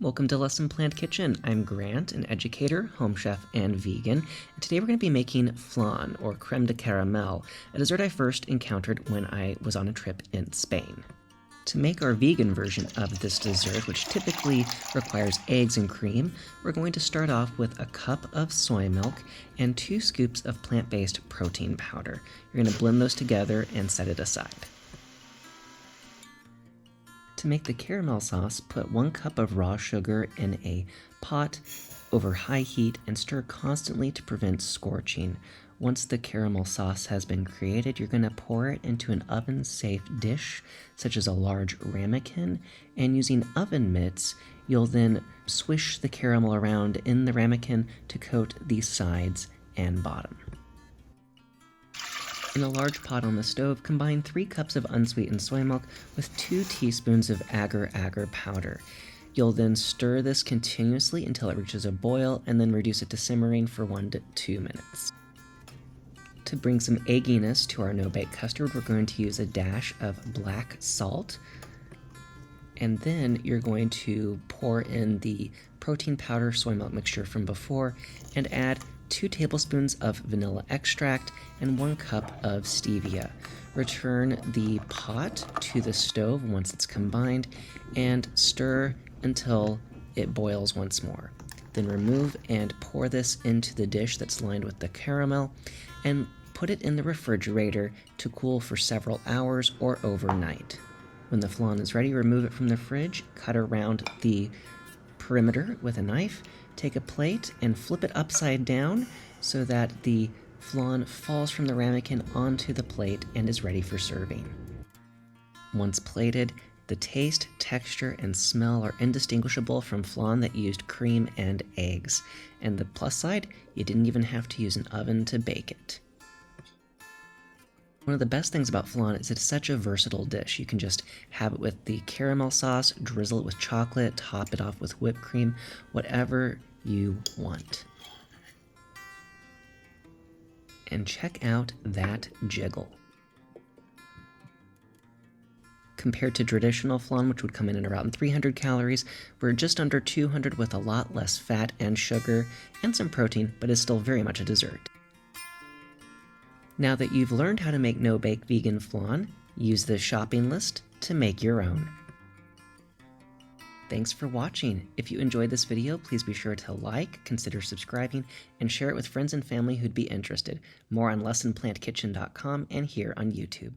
Welcome to Lesson Planned Kitchen. I'm Grant, an educator, home chef, and vegan, and today we're going to be making flan, or creme de caramel, a dessert I first encountered when I was on a trip in Spain. To make our vegan version of this dessert, which typically requires eggs and cream, we're going to start off with a cup of soy milk and 2 scoops of plant-based protein powder. You're going to blend those together and set it aside. To make the caramel sauce, put 1 cup of raw sugar in a pot over high heat and stir constantly to prevent scorching. Once the caramel sauce has been created, you're going to pour it into an oven-safe dish, such as a large ramekin, and using oven mitts, you'll then swish the caramel around in the ramekin to coat the sides and bottom. In a large pot on the stove, combine 3 cups of unsweetened soy milk with 2 teaspoons of Agar-Agar powder. You'll then stir this continuously until it reaches a boil and then reduce it to simmering for 1 to 2 minutes. To bring some egginess to our no-bake custard, we're going to use a dash of black salt. And then you're going to pour in the protein powder soy milk mixture from before and add 2 tablespoons of vanilla extract and 1 cup of stevia. Return the pot to the stove once it's combined and stir until it boils once more. Then remove and pour this into the dish that's lined with the caramel and put it in the refrigerator to cool for several hours or overnight. When the flan is ready, remove it from the fridge, cut around the perimeter with a knife, take a plate and flip it upside down so that the flan falls from the ramekin onto the plate and is ready for serving. Once plated, the taste, texture, and smell are indistinguishable from flan that used cream and eggs. And the plus side, you didn't even have to use an oven to bake it. One of the best things about flan is it's such a versatile dish. You can just have it with the caramel sauce, drizzle it with chocolate, top it off with whipped cream, whatever you want. And check out that jiggle. Compared to traditional flan, which would come in at around 300 calories, we're just under 200 with a lot less fat and sugar and some protein, but is still very much a dessert. Now that you've learned how to make no-bake vegan flan, use the shopping list to make your own. Thanks for watching. If you enjoyed this video, please be sure to like, consider subscribing, and share it with friends and family who'd be interested. More on lessonplannedkitchen.com and here on YouTube.